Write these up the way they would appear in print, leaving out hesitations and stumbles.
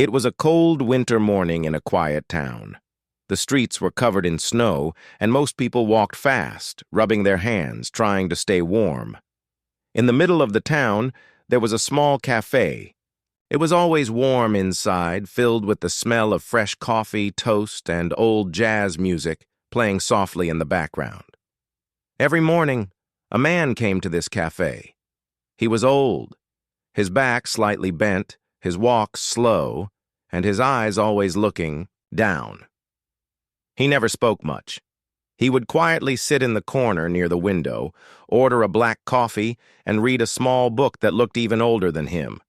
It was a cold winter morning in a quiet town. The streets were covered in snow, and most people walked fast, rubbing their hands, trying to stay warm. In the middle of the town, there was a small cafe. It was always warm inside, filled with the smell of fresh coffee, toast, and old jazz music playing softly in the background. Every morning, a man came to this cafe. He was old, his back slightly bent, his walk slow, and his eyes always looking down. He never spoke much. He would quietly sit in the corner near the window, order a black coffee, and read a small book that looked even older than him.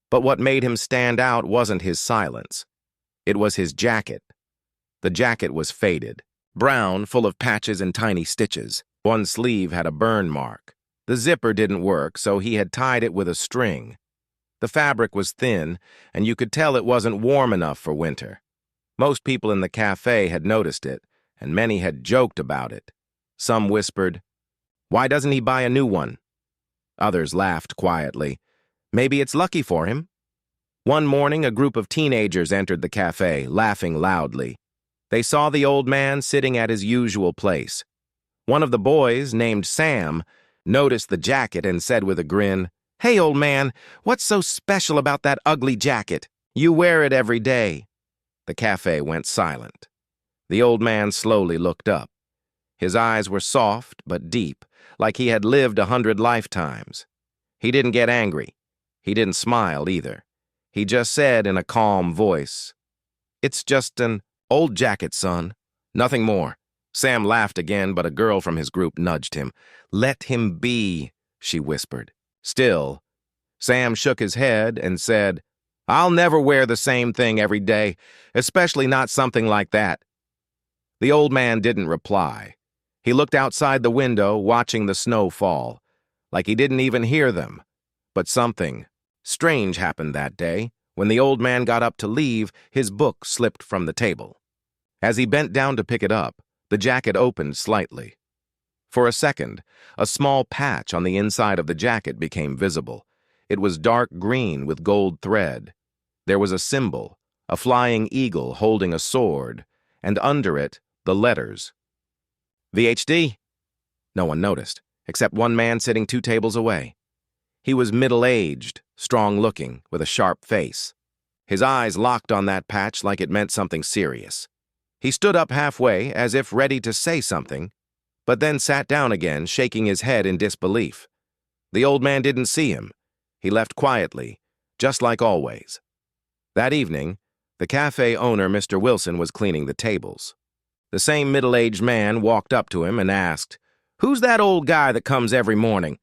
But what made him stand out wasn't his silence. It was his jacket. The jacket was faded, brown, full of patches and tiny stitches. One sleeve had a burn mark. The zipper didn't work, so he had tied it with a string. The fabric was thin, and you could tell it wasn't warm enough for winter. Most people in the cafe had noticed it, and many had joked about it. Some whispered, "Why doesn't he buy a new one?" Others laughed quietly. "Maybe it's lucky for him." One morning, a group of teenagers entered the cafe, laughing loudly. They saw the old man sitting at his usual place. One of the boys, named Sam, noticed the jacket and said with a grin, "Hey, old man, what's so special about that ugly jacket? You wear it every day." The cafe went silent. The old man slowly looked up. His eyes were soft but deep, like he had lived 100 lifetimes. He didn't get angry. He didn't smile either. He just said in a calm voice, "It's just an old jacket, son. Nothing more." Sam laughed again, but a girl from his group nudged him. "Let him be," she whispered. Still, Sam shook his head and said, "I'll never wear the same thing every day, especially not something like that." The old man didn't reply. He looked outside the window, watching the snow fall, like he didn't even hear them. But something strange happened that day. When the old man got up to leave, his book slipped from the table. As he bent down to pick it up, the jacket opened slightly. For a second, a small patch on the inside of the jacket became visible. It was dark green with gold thread. There was a symbol, a flying eagle holding a sword, and under it, the letters. VHD? No one noticed, except one man sitting 2 tables away. He was middle-aged, strong-looking, with a sharp face. His eyes locked on that patch like it meant something serious. He stood up halfway, as if ready to say something, but then sat down again, shaking his head in disbelief. The old man didn't see him. He left quietly, just like always. That evening, the cafe owner, Mr. Wilson, was cleaning the tables. The same middle-aged man walked up to him and asked, "Who's that old guy that comes every morning?"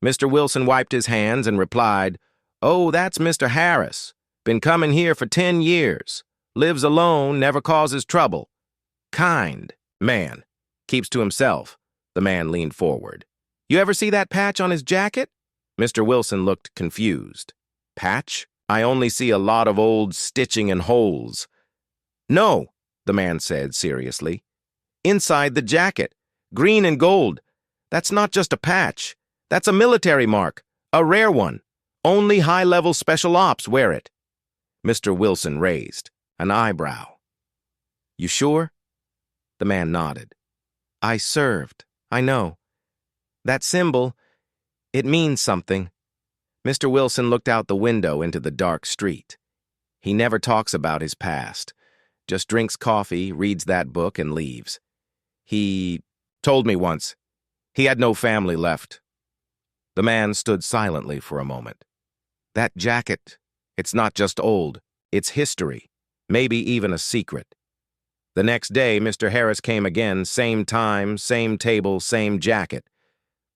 Mr. Wilson wiped his hands and replied, "Oh, that's Mr. Harris. Been coming here for 10 years. Lives alone, never causes trouble. Kind man. Keeps to himself." The man leaned forward. "You ever see that patch on his jacket?" Mr. Wilson looked confused. "Patch? I only see a lot of old stitching and holes." "No," the man said seriously. "Inside the jacket, green and gold. That's not just a patch. That's a military mark, a rare one. Only high-level special ops wear it." Mr. Wilson raised an eyebrow. "You sure?" The man nodded. "I served, I know. That symbol, it means something." Mr. Wilson looked out the window into the dark street. He never talks about his past, just drinks coffee, reads that book, and leaves. He told me once he had no family left. The man stood silently for a moment. "That jacket, it's not just old, it's history, maybe even a secret." The next day, Mr. Harris came again, same time, same table, same jacket.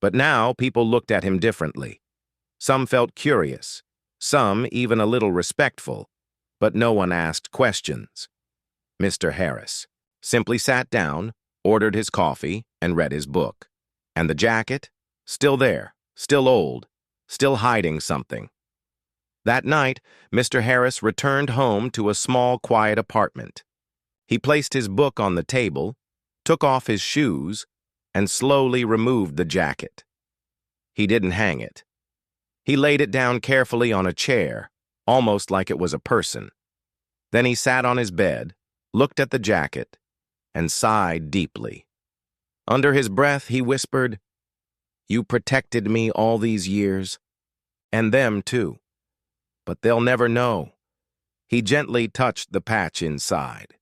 But now people looked at him differently. Some felt curious, some even a little respectful, but no one asked questions. Mr. Harris simply sat down, ordered his coffee, and read his book. And the jacket? Still there, still old, still hiding something. That night, Mr. Harris returned home to a small, quiet apartment. He placed his book on the table, took off his shoes, and slowly removed the jacket. He didn't hang it. He laid it down carefully on a chair, almost like it was a person. Then he sat on his bed, looked at the jacket, and sighed deeply. Under his breath, he whispered, "You protected me all these years, and them too. But they'll never know." He gently touched the patch inside.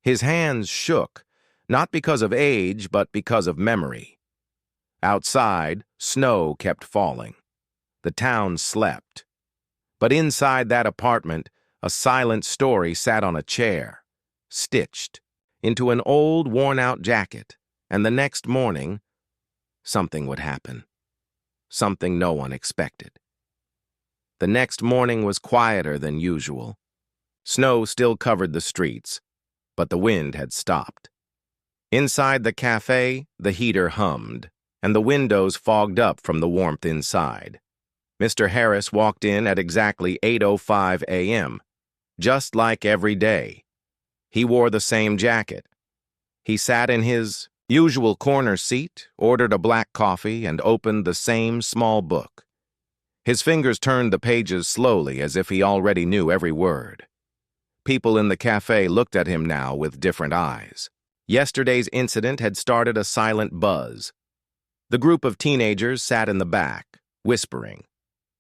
His hands shook, not because of age, but because of memory. Outside, snow kept falling. The town slept. But inside that apartment, a silent story sat on a chair, stitched into an old, worn-out jacket, and the next morning, something would happen. Something no one expected. The next morning was quieter than usual. Snow still covered the streets, but the wind had stopped. Inside the cafe, the heater hummed, and the windows fogged up from the warmth inside. Mr. Harris walked in at exactly 8:05 a.m., just like every day. He wore the same jacket. He sat in his usual corner seat, ordered a black coffee, and opened the same small book. His fingers turned the pages slowly as if he already knew every word. People in the cafe looked at him now with different eyes. Yesterday's incident had started a silent buzz. The group of teenagers sat in the back, whispering.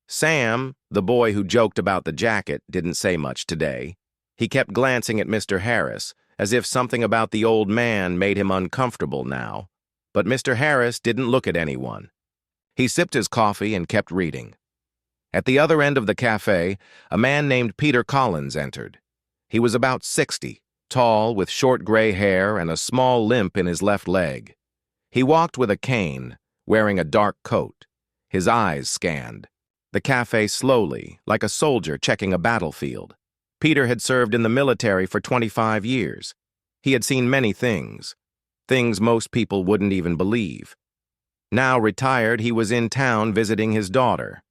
Sam, the boy who joked about the jacket, didn't say much today. He kept glancing at Mr. Harris, as if something about the old man made him uncomfortable now. But Mr. Harris didn't look at anyone. He sipped his coffee and kept reading. At the other end of the cafe, a man named Peter Collins entered. He was about 60, tall, with short gray hair and a small limp in his left leg. He walked with a cane, wearing a dark coat. His eyes scanned the cafe slowly, like a soldier checking a battlefield. Peter had served in the military for 25 years. He had seen many things most people wouldn't even believe. Now retired, he was in town visiting his daughter.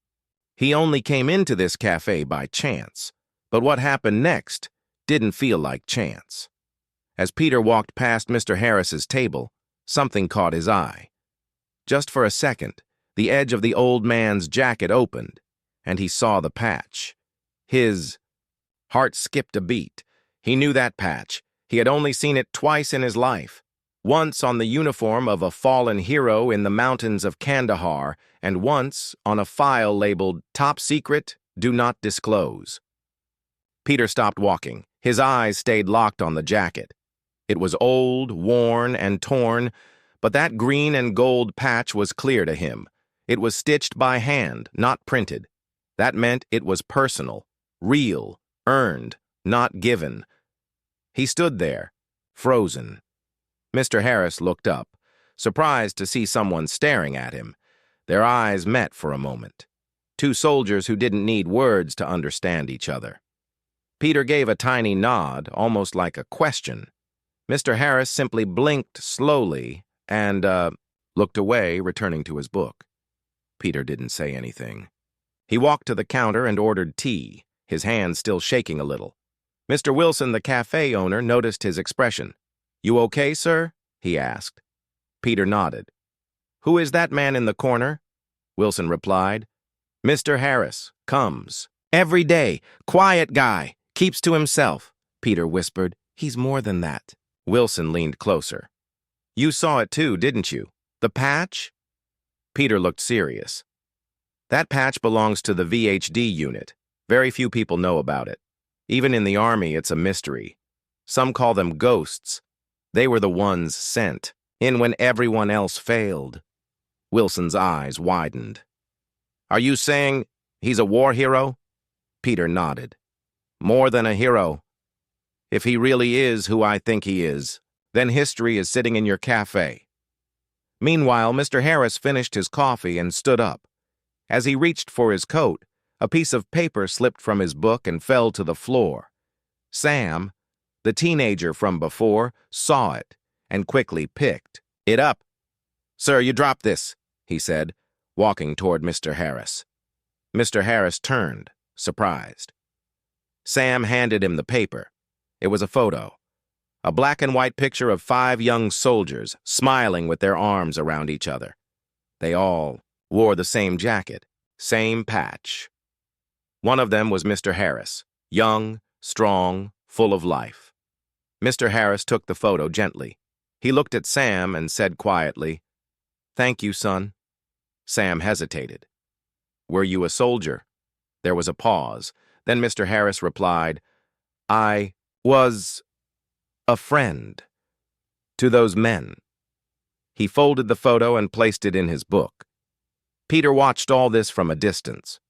He only came into this cafe by chance, but what happened next didn't feel like chance. As Peter walked past Mr. Harris's table, something caught his eye. Just for a second, the edge of the old man's jacket opened, and he saw the patch. His heart skipped a beat. He knew that patch. He had only seen it twice in his life. Once on the uniform of a fallen hero in the mountains of Kandahar, and once on a file labeled "Top Secret, Do Not Disclose." Peter stopped walking. His eyes stayed locked on the jacket. It was old, worn, and torn, but that green and gold patch was clear to him. It was stitched by hand, not printed. That meant it was personal, real, earned, not given. He stood there, frozen. Mr. Harris looked up, surprised to see someone staring at him. Their eyes met for a moment. Two soldiers who didn't need words to understand each other. Peter gave a tiny nod, almost like a question. Mr. Harris simply blinked slowly and, looked away, returning to his book. Peter didn't say anything. He walked to the counter and ordered tea, his hands still shaking a little. Mr. Wilson, the cafe owner, noticed his expression. "You okay, sir?" he asked. Peter nodded. "Who is that man in the corner?" Wilson replied. "Mr. Harris, comes every day, quiet guy, keeps to himself," Peter whispered. "He's more than that." Wilson leaned closer. "You saw it too, didn't you? The patch?" Peter looked serious. "That patch belongs to the VHD unit. Very few people know about it. Even in the Army, it's a mystery. Some call them ghosts. They were the ones sent in when everyone else failed." Wilson's eyes widened. "Are you saying he's a war hero?" Peter nodded. "More than a hero. If he really is who I think he is, then history is sitting in your cafe." Meanwhile, Mr. Harris finished his coffee and stood up. As he reached for his coat, a piece of paper slipped from his book and fell to the floor. Sam, the teenager from before, saw it and quickly picked it up. "Sir, you dropped this," he said, walking toward Mr. Harris. Mr. Harris turned, surprised. Sam handed him the paper. It was a photo. A black and white picture of 5 young soldiers smiling with their arms around each other. They all wore the same jacket, same patch. One of them was Mr. Harris, young, strong, full of life. Mr. Harris took the photo gently. He looked at Sam and said quietly, "Thank you, son." Sam hesitated. "Were you a soldier?" There was a pause. Then Mr. Harris replied, "I was a friend to those men." He folded the photo and placed it in his book. Peter watched all this from a distance.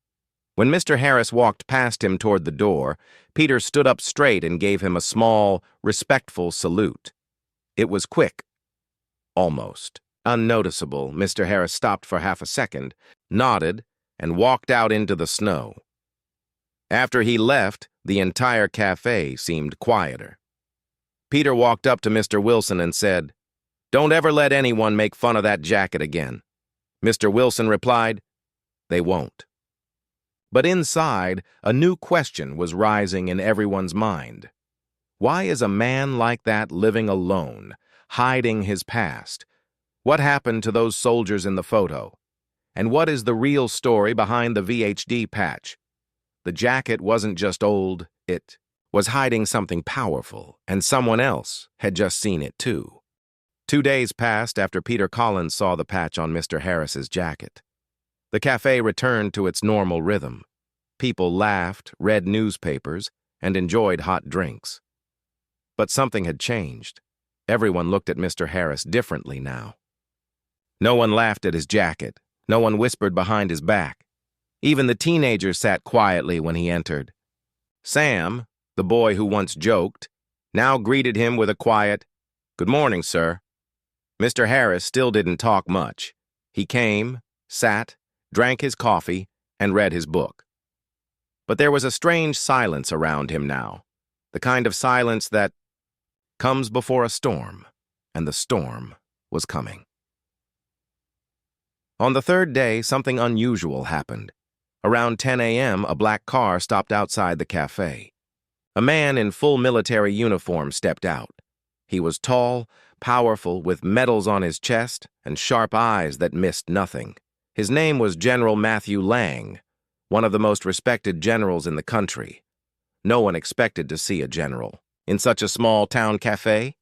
When Mr. Harris walked past him toward the door, Peter stood up straight and gave him a small, respectful salute. It was quick, almost unnoticeable. Mr. Harris stopped for half a second, nodded, and walked out into the snow. After he left, the entire cafe seemed quieter. Peter walked up to Mr. Wilson and said, "Don't ever let anyone make fun of that jacket again." Mr. Wilson replied, "They won't." But inside, a new question was rising in everyone's mind. Why is a man like that living alone, hiding his past? What happened to those soldiers in the photo? And what is the real story behind the VHD patch? The jacket wasn't just old, it was hiding something powerful, and someone else had just seen it too. 2 days passed after Peter Collins saw the patch on Mr. Harris's jacket. The cafe returned to its normal rhythm. People laughed, read newspapers, and enjoyed hot drinks. But something had changed. Everyone looked at Mr. Harris differently now. No one laughed at his jacket. No one whispered behind his back. Even the teenagers sat quietly when he entered. Sam, the boy who once joked, now greeted him with a quiet, "Good morning, sir." Mr. Harris still didn't talk much. He came, sat, drank his coffee, and read his book. But there was a strange silence around him now, the kind of silence that comes before a storm, and the storm was coming. On the third day, something unusual happened. Around 10 a.m., a black car stopped outside the cafe. A man in full military uniform stepped out. He was tall, powerful, with medals on his chest and sharp eyes that missed nothing. His name was General Matthew Lang, one of the most respected generals in the country. No one expected to see a general in such a small-town cafe.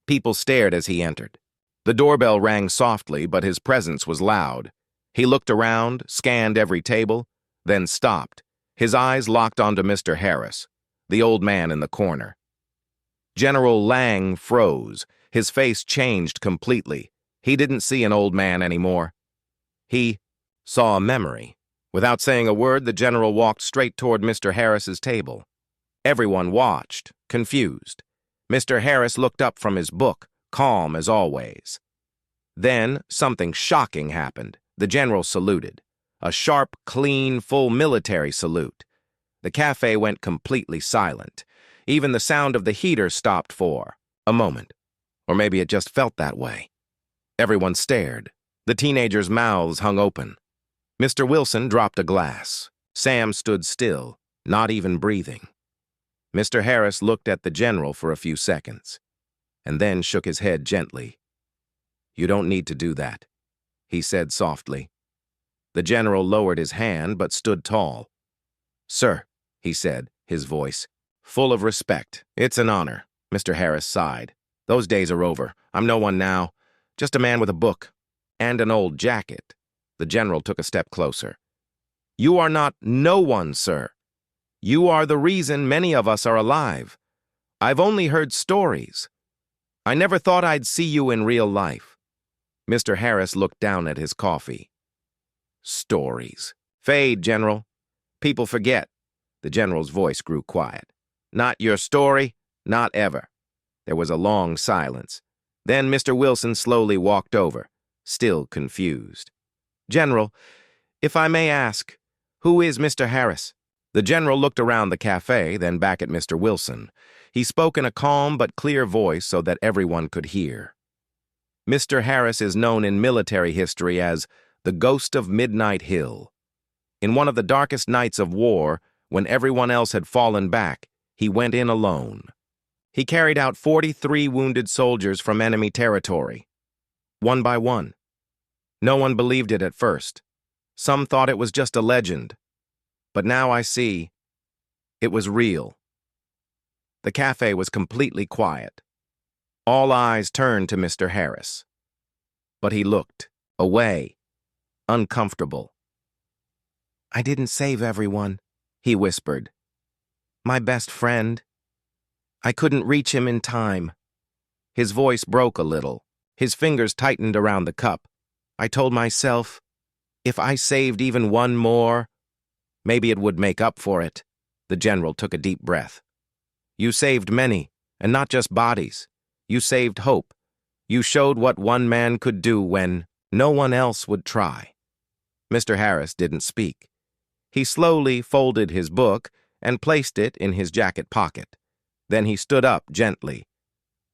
People stared as he entered. The doorbell rang softly, but his presence was loud. He looked around, scanned every table, then stopped. His eyes locked onto Mr. Harris, the old man in the corner. General Lang froze. His face changed completely. He didn't see an old man anymore. He saw a memory. Without saying a word, the general walked straight toward Mr. Harris's table. Everyone watched, confused. Mr. Harris looked up from his book, calm as always. Then something shocking happened. The general saluted. A sharp, clean, full military salute. The cafe went completely silent. Even the sound of the heater stopped for a moment. Or maybe it just felt that way. Everyone stared. The teenagers' mouths hung open. Mr. Wilson dropped a glass. Sam stood still, not even breathing. Mr. Harris looked at the general for a few seconds, and then shook his head gently. "You don't need to do that," he said softly. The general lowered his hand but stood tall. "Sir," he said, his voice full of respect. "It's an honor." Mr. Harris sighed. "Those days are over. I'm no one now. Just a man with a book and an old jacket." The general took a step closer. "You are not no one, sir. You are the reason many of us are alive. I've only heard stories. I never thought I'd see you in real life." Mr. Harris looked down at his coffee. "Stories. Fade, General. People forget." The general's voice grew quiet. "Not your story, not ever." There was a long silence. Then Mr. Wilson slowly walked over, still confused. "General, if I may ask, who is Mr. Harris?" The general looked around the cafe, then back at Mr. Wilson. He spoke in a calm but clear voice so that everyone could hear. "Mr. Harris is known in military history as the Ghost of Midnight Hill. In one of the darkest nights of war, when everyone else had fallen back, he went in alone. He carried out 43 wounded soldiers from enemy territory, one by one. No one believed it at first. Some thought it was just a legend. But now I see it was real. The cafe was completely quiet. All eyes turned to Mr. Harris. But he looked away, uncomfortable. "I didn't save everyone," he whispered. "My best friend. I couldn't reach him in time." His voice broke a little. His fingers tightened around the cup. "I told myself, if I saved even one more, maybe it would make up for it." The general took a deep breath. "You saved many, and not just bodies. You saved hope. You showed what one man could do when no one else would try." Mr. Harris didn't speak. He slowly folded his book and placed it in his jacket pocket. Then he stood up gently.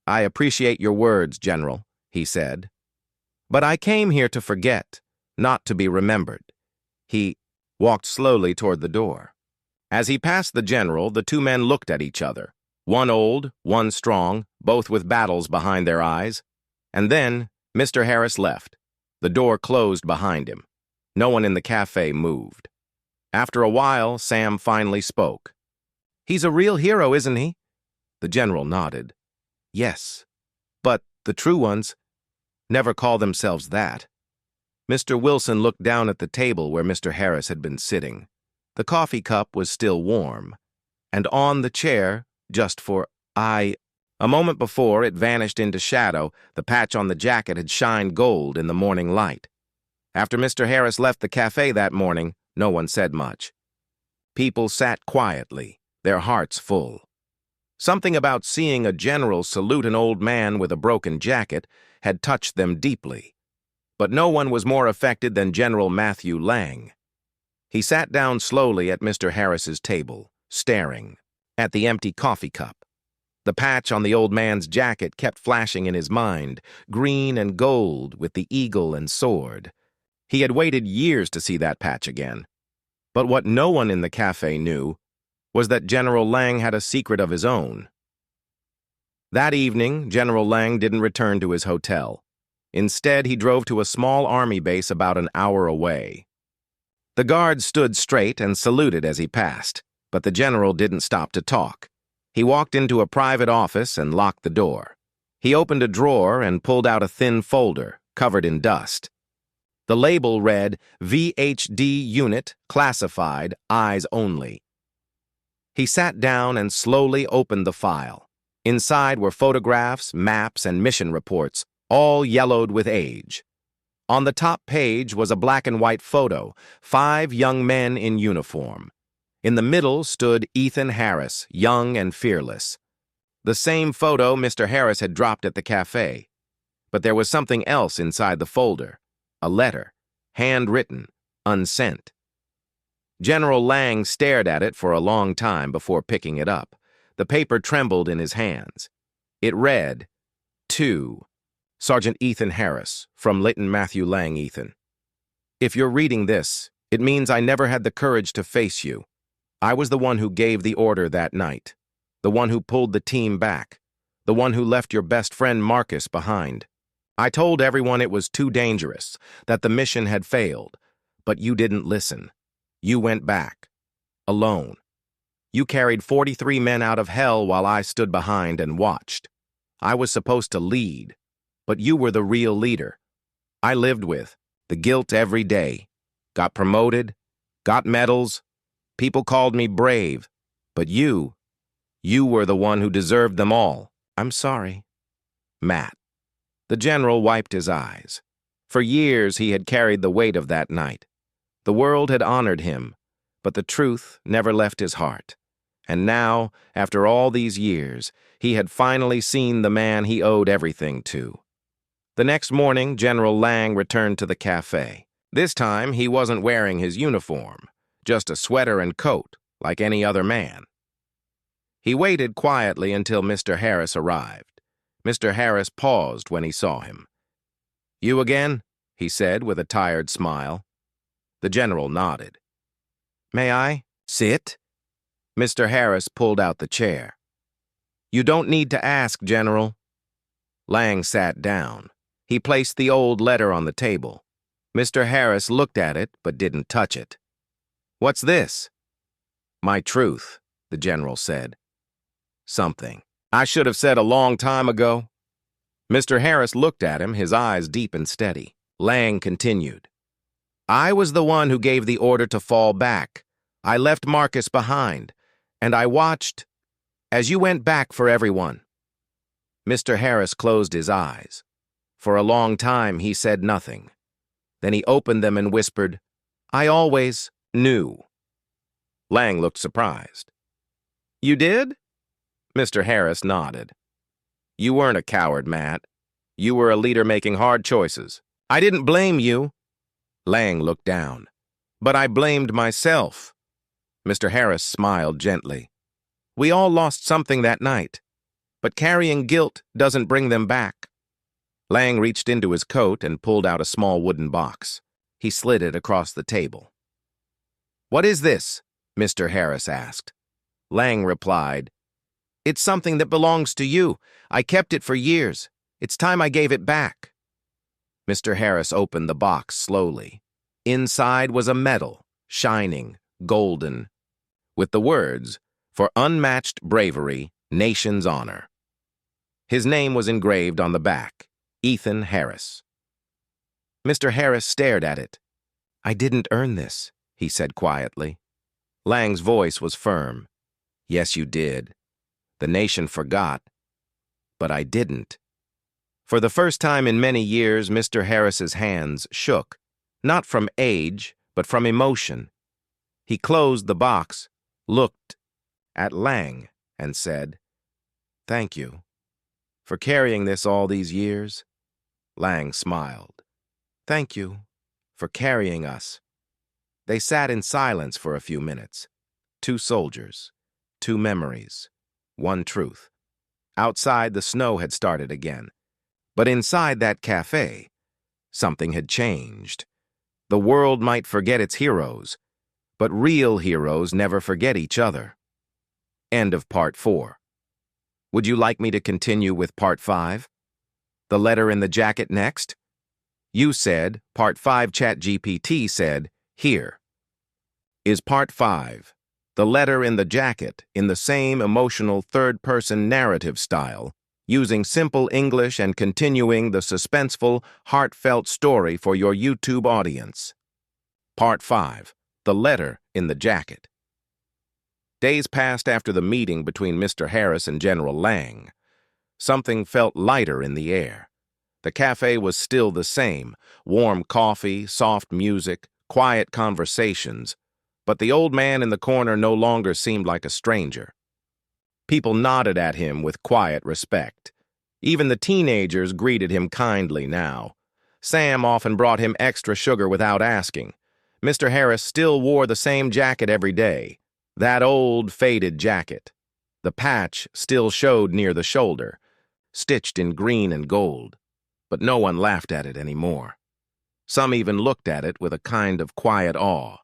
"I appreciate your words, General," he said. "But I came here to forget, not to be remembered." He walked slowly toward the door. As he passed the general, the two men looked at each other. One old, one strong, both with battles behind their eyes. And then Mr. Harris left. The door closed behind him. No one in the cafe moved. After a while, Sam finally spoke. "He's a real hero, isn't he?" The general nodded. "Yes, but the true ones never call themselves that." Mr. Wilson looked down at the table where Mr. Harris had been sitting. The coffee cup was still warm, and on the chair, just for a moment before it vanished into shadow, the patch on the jacket had shined gold in the morning light. After Mr. Harris left the cafe that morning, no one said much. People sat quietly, their hearts full. Something about seeing a general salute an old man with a broken jacket had touched them deeply. But no one was more affected than General Matthew Lang. He sat down slowly at Mr. Harris's table, staring at the empty coffee cup. The patch on the old man's jacket kept flashing in his mind, green and gold with the eagle and sword. He had waited years to see that patch again. But what no one in the cafe knew was that General Lang had a secret of his own. That evening, General Lang didn't return to his hotel. Instead, he drove to a small army base about an hour away. The guards stood straight and saluted as he passed, but the general didn't stop to talk. He walked into a private office and locked the door. He opened a drawer and pulled out a thin folder, covered in dust. The label read, "VHD Unit, Classified, Eyes Only." He sat down and slowly opened the file. Inside were photographs, maps, and mission reports, all yellowed with age. On the top page was a black and white photo, 5 young men in uniform. In the middle stood Ethan Harris, young and fearless. The same photo Mr. Harris had dropped at the cafe. But there was something else inside the folder. A letter, handwritten, unsent. General Lang stared at it for a long time before picking it up. The paper trembled in his hands. It read, "To Sergeant Ethan Harris, from Lieutenant Matthew Lang, Ethan. If you're reading this, it means I never had the courage to face you. I was the one who gave the order that night, the one who pulled the team back, the one who left your best friend Marcus behind. I told everyone it was too dangerous, that the mission had failed, but you didn't listen. You went back, alone. You carried 43 men out of hell while I stood behind and watched. I was supposed to lead, but you were the real leader. I lived with the guilt every day, got promoted, got medals. People called me brave, but you were the one who deserved them all. I'm sorry. Matt." The general wiped his eyes. For years he had carried the weight of that night. The world had honored him, but the truth never left his heart. And now, after all these years, he had finally seen the man he owed everything to. The next morning, General Lang returned to the cafe. This time, he wasn't wearing his uniform, just a sweater and coat, like any other man. He waited quietly until Mr. Harris arrived. Mr. Harris paused when he saw him. "You again?" he said with a tired smile. The general nodded. "May I sit?" Mr. Harris pulled out the chair. "You don't need to ask, General." Lang sat down. He placed the old letter on the table. Mr. Harris looked at it but didn't touch it. "What's this?" "My truth," the general said. something I should have said a long time ago? Mr. Harris looked at him, his eyes deep and steady. Lang continued. I was the one who gave the order to fall back. I left Marcus behind, and I watched as you went back for everyone. Mr. Harris closed his eyes. For a long time, he said nothing. Then he opened them and whispered, I always knew. Lang looked surprised. You did? Mr. Harris nodded. You weren't a coward, Matt. You were a leader making hard choices. I didn't blame you. Lang looked down. But I blamed myself. Mr. Harris smiled gently. We all lost something that night, but carrying guilt doesn't bring them back. Lang reached into his coat and pulled out a small wooden box. He slid it across the table. What is this? Mr. Harris asked. Lang replied, It's something that belongs to you. I kept it for years. It's time I gave it back. Mr. Harris opened the box slowly. Inside was a medal, shining, golden, with the words, For unmatched bravery, nation's honor. His name was engraved on the back, Ethan Harris. Mr. Harris stared at it. I didn't earn this, he said quietly. Lang's voice was firm. Yes, you did. The nation forgot, but I didn't. For the first time in many years, Mr. Harris's hands shook, not from age, but from emotion. He closed the box, looked at Lang, and said, Thank you for carrying this all these years. Lang smiled. Thank you for carrying us. They sat in silence for a few minutes. 2 soldiers, 2 memories, 1 truth. Outside, the snow had started again. But inside that cafe, something had changed. The world might forget its heroes, but real heroes never forget each other. End of Part 4. Would you like me to continue with Part 5? The letter in the jacket next? You said, Part 5 ChatGPT said, here. Is Part 5, the letter in the jacket, in the same emotional third-person narrative style, using simple English and continuing the suspenseful, heartfelt story for your YouTube audience? Part 5, the letter in the jacket. Days passed after the meeting between Mr. Harris and General Lang. Something felt lighter in the air. The cafe was still the same, warm coffee, soft music, quiet conversations, but the old man in the corner no longer seemed like a stranger. People nodded at him with quiet respect. Even the teenagers greeted him kindly now. Sam often brought him extra sugar without asking. Mr. Harris still wore the same jacket every day, that old, faded jacket. The patch still showed near the shoulder, stitched in green and gold, but no one laughed at it anymore. Some even looked at it with a kind of quiet awe.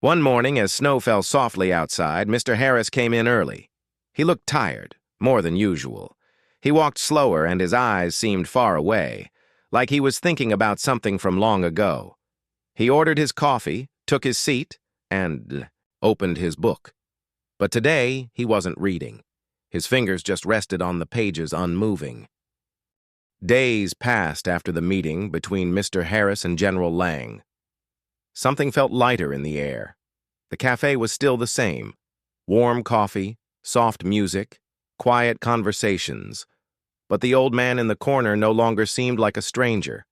One morning, as snow fell softly outside, Mr. Harris came in early. He looked tired, more than usual. He walked slower and his eyes seemed far away, like he was thinking about something from long ago. He ordered his coffee, took his seat, and opened his book. But today, he wasn't reading. His fingers just rested on the pages, unmoving. Days passed after the meeting between Mr. Harris and General Lang. Something felt lighter in the air. The cafe was still the same. Warm coffee, soft music, quiet conversations. But the old man in the corner no longer seemed like a stranger.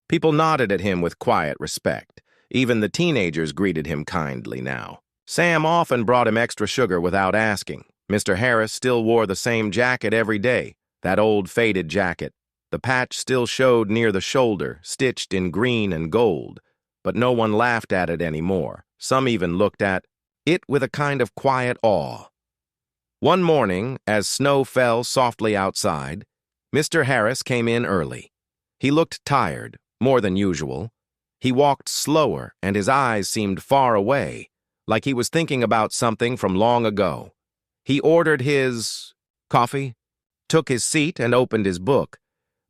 People nodded at him with quiet respect. Even the teenagers greeted him kindly now. Sam often brought him extra sugar without asking. Mr. Harris still wore the same jacket every day, that old faded jacket. The patch still showed near the shoulder, stitched in green and gold, but no one laughed at it anymore. Some even looked at it with a kind of quiet awe. One morning, as snow fell softly outside, Mr. Harris came in early. He looked tired, more than usual. He walked slower, and his eyes seemed far away, like he was thinking about something from long ago. He ordered his coffee, took his seat, and opened his book.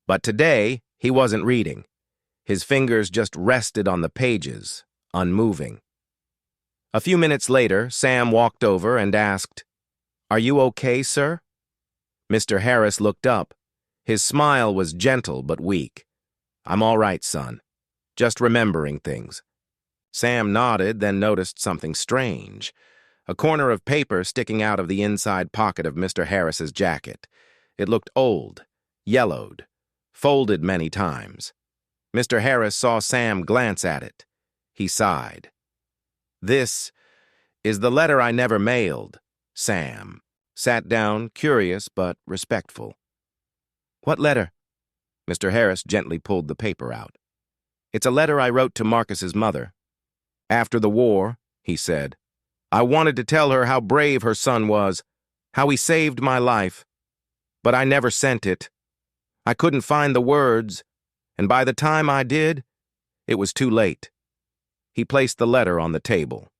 But today, he wasn't reading. His fingers just rested on the pages, unmoving. A few minutes later, Sam walked over and asked, "Are you okay, sir?" Mr. Harris looked up. His smile was gentle but weak. "I'm all right, son. Just remembering things." Sam nodded, then noticed something strange. A corner of paper sticking out of the inside pocket of Mr. Harris's jacket. It looked old, yellowed, folded many times. Mr. Harris saw Sam glance at it. He sighed. "This is the letter I never mailed." Sam sat down, curious but respectful. "What letter?" Mr. Harris gently pulled the paper out. "It's a letter I wrote to Marcus's mother. After the war," he said, "I wanted to tell her how brave her son was, how he saved my life. But I never sent it. I couldn't find the words, and by the time I did, it was too late." He placed the letter on the table.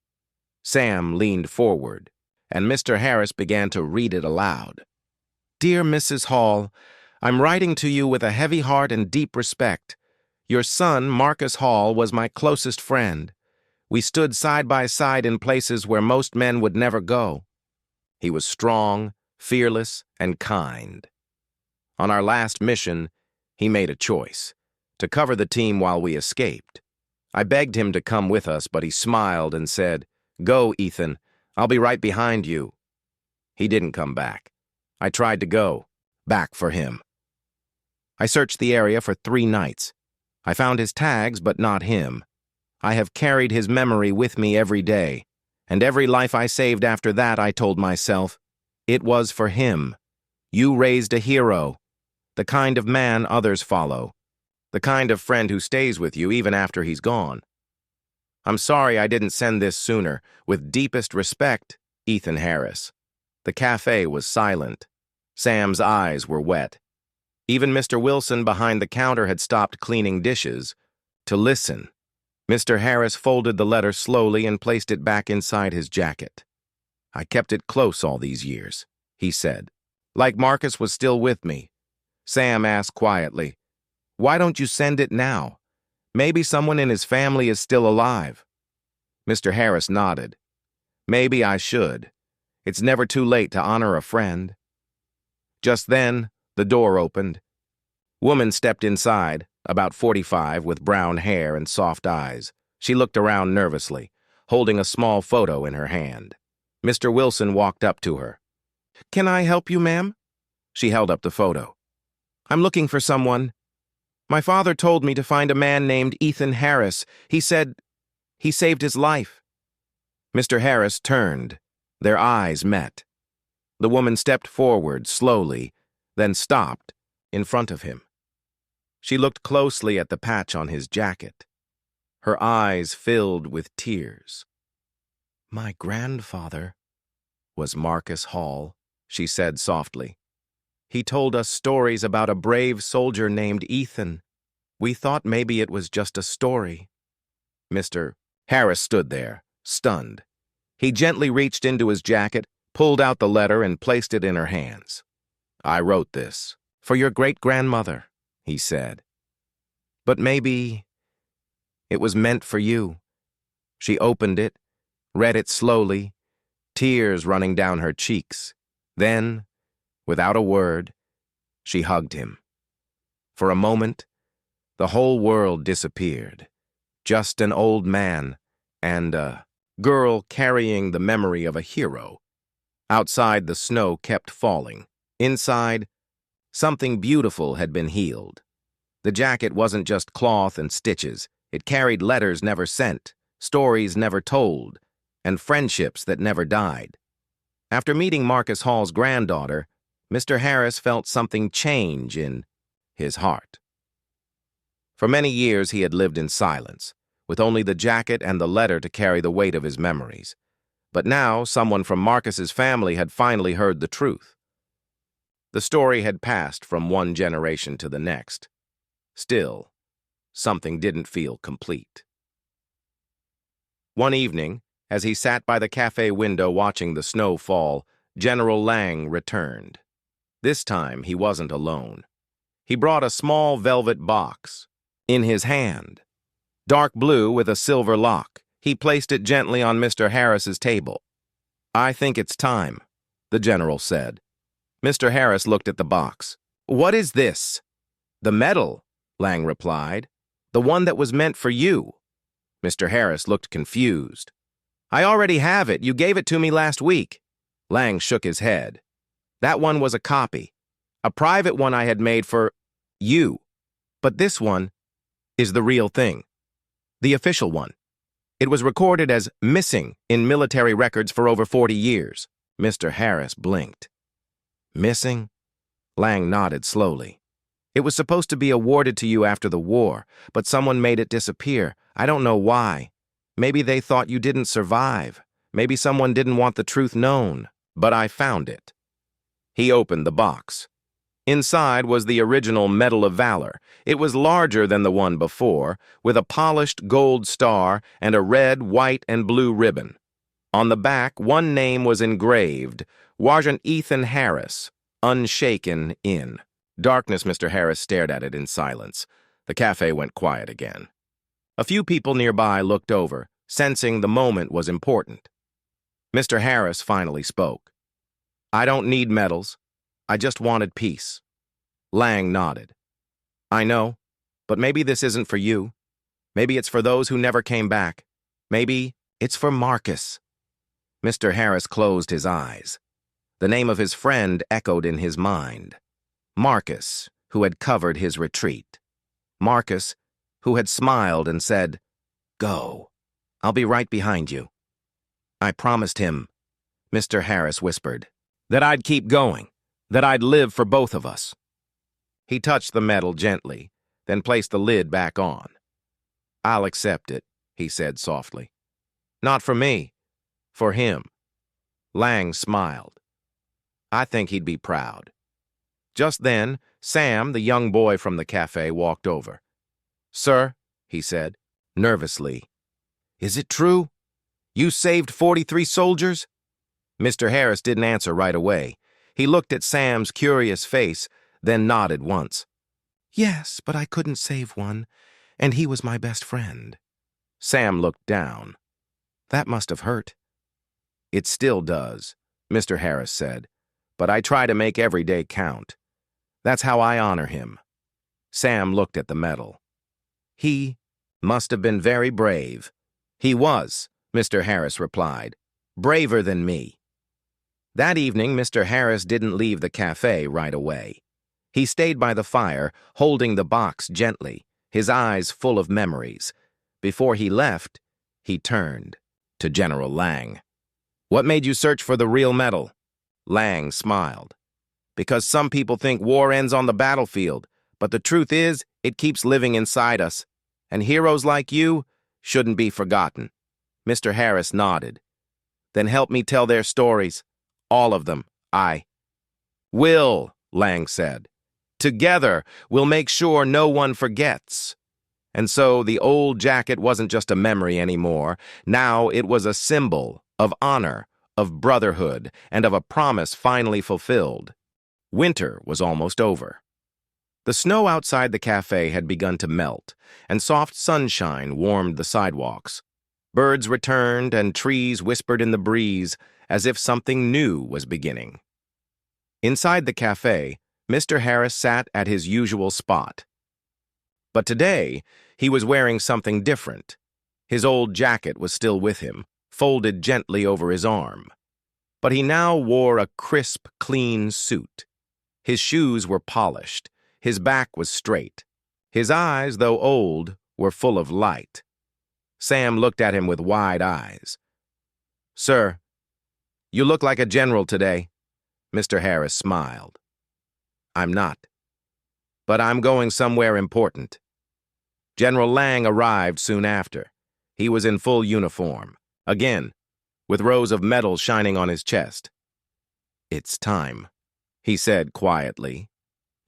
Sam leaned forward, and Mr. Harris began to read it aloud. "Dear Mrs. Hall, I'm writing to you with a heavy heart and deep respect. Your son, Marcus Hall, was my closest friend. We stood side by side in places where most men would never go. He was strong, fearless, and kind. On our last mission, he made a choice, to cover the team while we escaped. I begged him to come with us, but he smiled and said, 'Go, Ethan. I'll be right behind you.' He didn't come back. I tried to go, back for him. I searched the area for 3 nights. I found his tags, but not him. I have carried his memory with me every day, and every life I saved after that, I told myself, it was for him. You raised a hero, the kind of man others follow, the kind of friend who stays with you even after he's gone. I'm sorry I didn't send this sooner. With deepest respect, Ethan Harris." The cafe was silent. Sam's eyes were wet. Even Mr. Wilson behind the counter had stopped cleaning dishes to listen. Mr. Harris folded the letter slowly and placed it back inside his jacket. "I kept it close all these years," he said. "Like Marcus was still with me." Sam asked quietly, "Why don't you send it now? Maybe someone in his family is still alive." Mr. Harris nodded. "Maybe I should. It's never too late to honor a friend." Just then, the door opened. Woman stepped inside, about 45, with brown hair and soft eyes. She looked around nervously, holding a small photo in her hand. Mr. Wilson walked up to her. "Can I help you, ma'am?" She held up the photo. "I'm looking for someone. My father told me to find a man named Ethan Harris. He said he saved his life." Mr. Harris turned. Their eyes met. The woman stepped forward slowly, then stopped in front of him. She looked closely at the patch on his jacket. Her eyes filled with tears. "My grandfather was Marcus Hall," she said softly. "He told us stories about a brave soldier named Ethan. We thought maybe it was just a story." Mr. Harris stood there, stunned. He gently reached into his jacket, pulled out the letter, and placed it in her hands. "I wrote this for your great-grandmother," he said. "But maybe it was meant for you." She opened it, read it slowly, tears running down her cheeks. Then, without a word, she hugged him. For a moment, the whole world disappeared. Just an old man and a girl carrying the memory of a hero. Outside, the snow kept falling. Inside, something beautiful had been healed. The jacket wasn't just cloth and stitches. It carried letters never sent, stories never told, and friendships that never died. After meeting Marcus Hall's granddaughter, Mr. Harris felt something change in his heart. For many years he had lived in silence, with only the jacket and the letter to carry the weight of his memories. But now someone from Marcus's family had finally heard the truth. The story had passed from one generation to the next. Still, something didn't feel complete. One evening, as he sat by the cafe window watching the snow fall, General Lang returned. This time he wasn't alone. He brought a small velvet box in his hand. Dark blue with a silver lock, he placed it gently on Mr. Harris's table. "I think it's time," the general said. Mr. Harris looked at the box. "What is this?" "The medal," Lang replied. "The one that was meant for you." Mr. Harris looked confused. "I already have it. You gave it to me last week." Lang shook his head. "That one was a copy. A private one I had made for you. But this one is the real thing. The official one. It was recorded as missing in military records for over 40 years. Mr. Harris blinked. "Missing?" Lang nodded slowly. "It was supposed to be awarded to you after the war, but someone made it disappear. I don't know why. Maybe they thought you didn't survive. Maybe someone didn't want the truth known. But I found it." He opened the box. Inside was the original Medal of Valor. It was larger than the one before, with a polished gold star and a red, white, and blue ribbon. On the back, one name was engraved, Sergeant Ethan Harris, unshaken in. Darkness. Mr. Harris stared at it in silence. The cafe went quiet again. A few people nearby looked over, sensing the moment was important. Mr. Harris finally spoke. "I don't need medals. I just wanted peace." Lang nodded. "I know, but maybe this isn't for you. Maybe it's for those who never came back. Maybe it's for Marcus." Mr. Harris closed his eyes. The name of his friend echoed in his mind. Marcus, who had covered his retreat. Marcus, who had smiled and said, "Go. I'll be right behind you." "I promised him," Mr. Harris whispered, "that I'd keep going, that I'd live for both of us." He touched the medal gently, then placed the lid back on. "I'll accept it," he said softly. "Not for me, for him." Lang smiled. "I think he'd be proud." Just then, Sam, the young boy from the cafe, walked over. "Sir," he said, nervously, "is it true? You saved 43 soldiers?" Mr. Harris didn't answer right away. He looked at Sam's curious face, then nodded once. "Yes, but I couldn't save one, and he was my best friend." Sam looked down. "That must have hurt." "It still does," Mr. Harris said, "but I try to make every day count. That's how I honor him." Sam looked at the medal. "He must have been very brave." "He was," Mr. Harris replied, "braver than me." That evening, Mr. Harris didn't leave the cafe right away. He stayed by the fire, holding the box gently, his eyes full of memories. Before he left, he turned to General Lang. "What made you search for the real medal?" Lang smiled. "Because some people think war ends on the battlefield, but the truth is, it keeps living inside us, and heroes like you shouldn't be forgotten." Mr. Harris nodded. "Then help me tell their stories. All of them. I will," Lang said. "Together, we'll make sure no one forgets." And so the old jacket wasn't just a memory anymore. Now it was a symbol of honor, of brotherhood, and of a promise finally fulfilled. Winter was almost over. The snow outside the cafe had begun to melt, and soft sunshine warmed the sidewalks. Birds returned, and trees whispered in the breeze, as if something new was beginning. Inside the cafe, Mr. Harris sat at his usual spot. But today, he was wearing something different. His old jacket was still with him, folded gently over his arm. But he now wore a crisp, clean suit. His shoes were polished. His back was straight. His eyes, though old, were full of light. Sam looked at him with wide eyes. "Sir, you look like a general today." Mr. Harris smiled. "I'm not. But I'm going somewhere important." General Lang arrived soon after. He was in full uniform, again, with rows of medals shining on his chest. "It's time," he said quietly.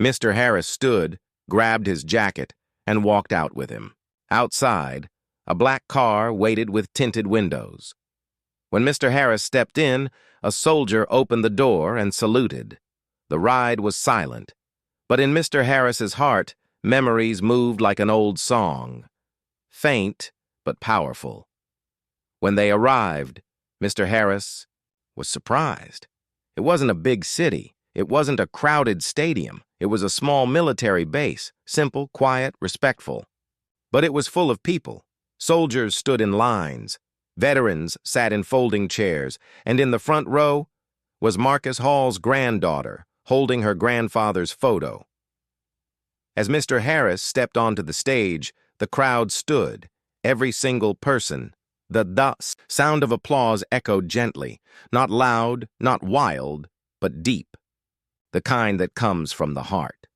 Mr. Harris stood, grabbed his jacket, and walked out with him. Outside, a black car waited with tinted windows. When Mr. Harris stepped in, a soldier opened the door and saluted. The ride was silent, but in Mr. Harris's heart, memories moved like an old song, faint but powerful. When they arrived, Mr. Harris was surprised. It wasn't a big city. It wasn't a crowded stadium. It was a small military base, simple, quiet, respectful. But it was full of people. Soldiers stood in lines. Veterans sat in folding chairs, and in the front row was Marcus Hall's granddaughter, holding her grandfather's photo. As Mr. Harris stepped onto the stage, the crowd stood, every single person. The sound of applause echoed gently, not loud, not wild, but deep, the kind that comes from the heart.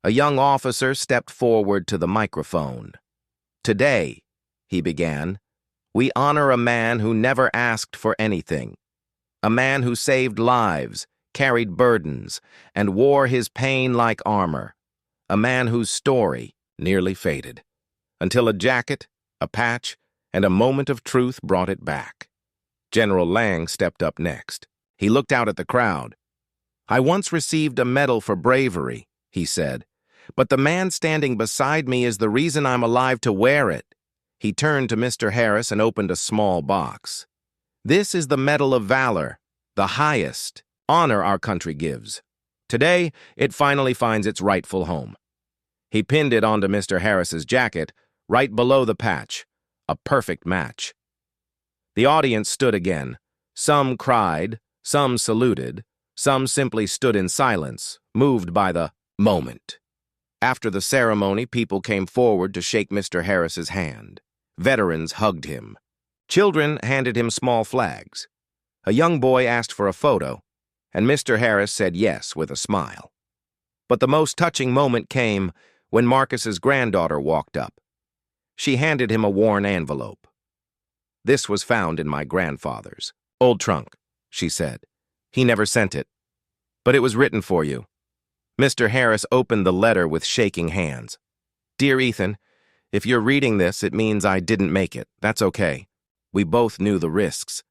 A young officer stepped forward to the microphone. "Today," he began, "we honor a man who never asked for anything, a man who saved lives, carried burdens, and wore his pain like armor, a man whose story nearly faded, until a jacket, a patch, and a moment of truth brought it back." General Lang stepped up next. He looked out at the crowd. "I once received a medal for bravery," he said, "but the man standing beside me is the reason I'm alive to wear it." He turned to Mr. Harris and opened a small box. "This is the Medal of Valor, the highest honor our country gives. Today, it finally finds its rightful home." He pinned it onto Mr. Harris's jacket, right below the patch, a perfect match. The audience stood again. Some cried, some saluted, some simply stood in silence, moved by the moment. After the ceremony, people came forward to shake Mr. Harris's hand. Veterans hugged him. Children handed him small flags. A young boy asked for a photo, and Mr. Harris said yes with a smile. But the most touching moment came when Marcus's granddaughter walked up. She handed him a worn envelope. "This was found in my grandfather's old trunk," she said. "He never sent it, but it was written for you." Mr. Harris opened the letter with shaking hands. "Dear Ethan, if you're reading this, it means I didn't make it. That's okay. We both knew the risks.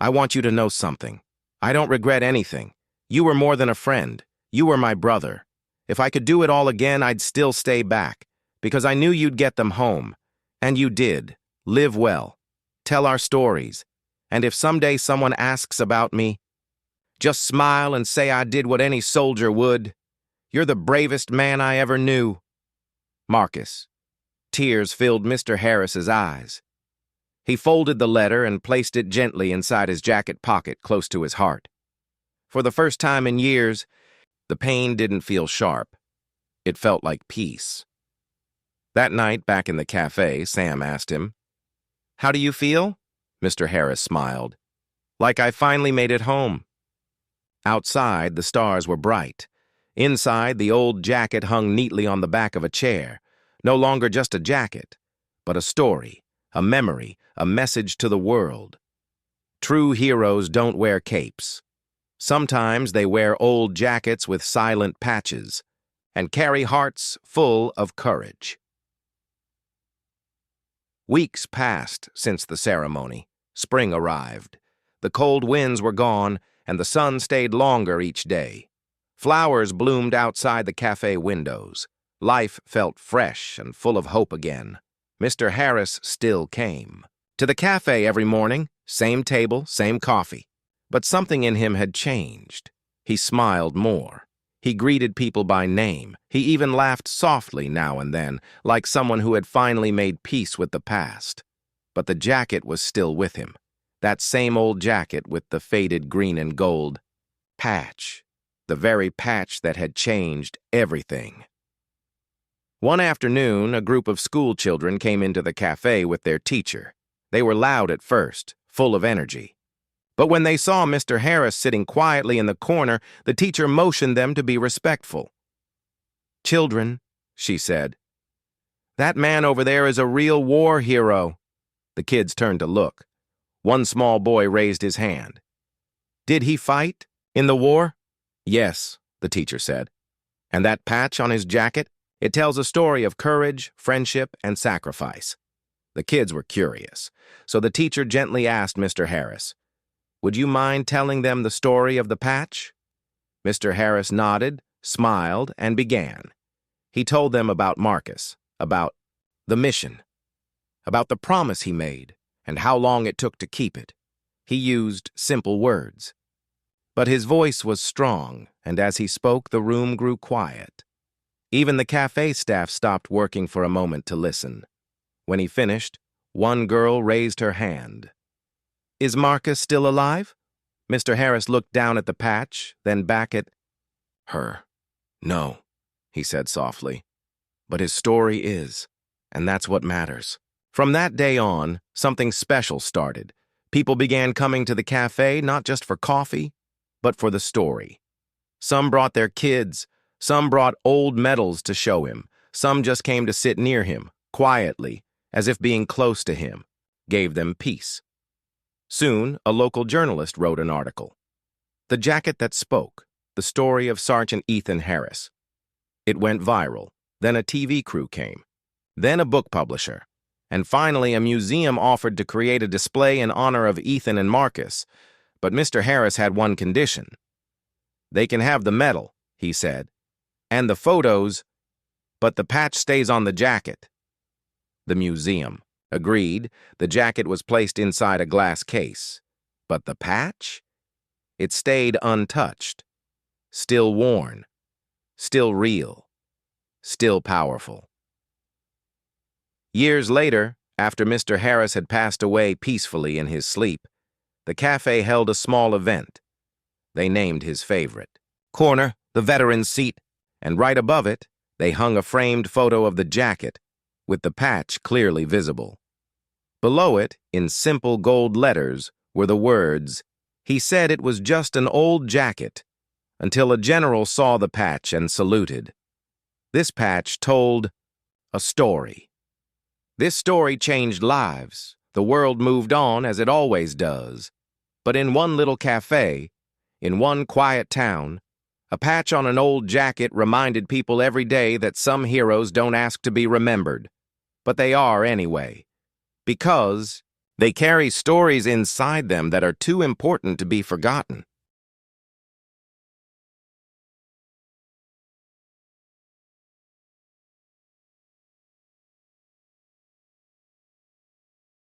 I want you to know something. I don't regret anything. You were more than a friend. You were my brother. If I could do it all again, I'd still stay back, because I knew you'd get them home. And you did. Live well. Tell our stories. And if someday someone asks about me, just smile and say I did what any soldier would. You're the bravest man I ever knew. Marcus." Tears filled Mr. Harris's eyes. He folded the letter and placed it gently inside his jacket pocket close to his heart. For the first time in years, the pain didn't feel sharp. It felt like peace. That night, back in the cafe, Sam asked him, "How do you feel?" Mr. Harris smiled. "Like I finally made it home." Outside, the stars were bright. Inside, the old jacket hung neatly on the back of a chair, no longer just a jacket, but a story, a memory, a message to the world. True heroes don't wear capes. Sometimes they wear old jackets with silent patches and carry hearts full of courage. Weeks passed since the ceremony. Spring arrived. The cold winds were gone, and the sun stayed longer each day. Flowers bloomed outside the cafe windows. Life felt fresh and full of hope again. Mr. Harris still came. To the cafe every morning, same table, same coffee. But something in him had changed. He smiled more. He greeted people by name. He even laughed softly now and then, like someone who had finally made peace with the past. But the jacket was still with him. That same old jacket with the faded green and gold patch. The very patch that had changed everything. One afternoon, a group of school children came into the cafe with their teacher. They were loud at first, full of energy. But when they saw Mr. Harris sitting quietly in the corner, the teacher motioned them to be respectful. "Children," she said, "that man over there is a real war hero." The kids turned to look. One small boy raised his hand. "Did he fight in the war?" "Yes," the teacher said. "And that patch on his jacket? It tells a story of courage, friendship, and sacrifice." The kids were curious, so the teacher gently asked Mr. Harris, "Would you mind telling them the story of the patch?" Mr. Harris nodded, smiled, and began. He told them about Marcus, about the mission, about the promise he made, and how long it took to keep it. He used simple words. But his voice was strong, and as he spoke, the room grew quiet. Even the cafe staff stopped working for a moment to listen. When he finished, one girl raised her hand. "Is Marcus still alive?" Mr. Harris looked down at the patch, then back at her. "No," he said softly. "But his story is, and that's what matters." From that day on, something special started. People began coming to the cafe not just for coffee, but for the story. Some brought their kids, some brought old medals to show him, some just came to sit near him, quietly, as if being close to him gave them peace. Soon, a local journalist wrote an article. "The Jacket That Spoke, the story of Sergeant Ethan Harris." It went viral. Then a TV crew came. Then a book publisher. And finally, a museum offered to create a display in honor of Ethan and Marcus. But Mr. Harris had one condition. "They can have the medal," he said, "and the photos, but the patch stays on the jacket." The museum agreed. The jacket was placed inside a glass case. But the patch? It stayed untouched, still worn, still real, still powerful. Years later, after Mr. Harris had passed away peacefully in his sleep, the cafe held a small event. They named his favorite corner the veteran's seat, and right above it, they hung a framed photo of the jacket, with the patch clearly visible. Below it, in simple gold letters, were the words, "He said it was just an old jacket," until a general saw the patch and saluted. This patch told a story. This story changed lives. The world moved on, as it always does. But in one little cafe, in one quiet town, a patch on an old jacket reminded people every day that some heroes don't ask to be remembered. But they are anyway. Because they carry stories inside them that are too important to be forgotten.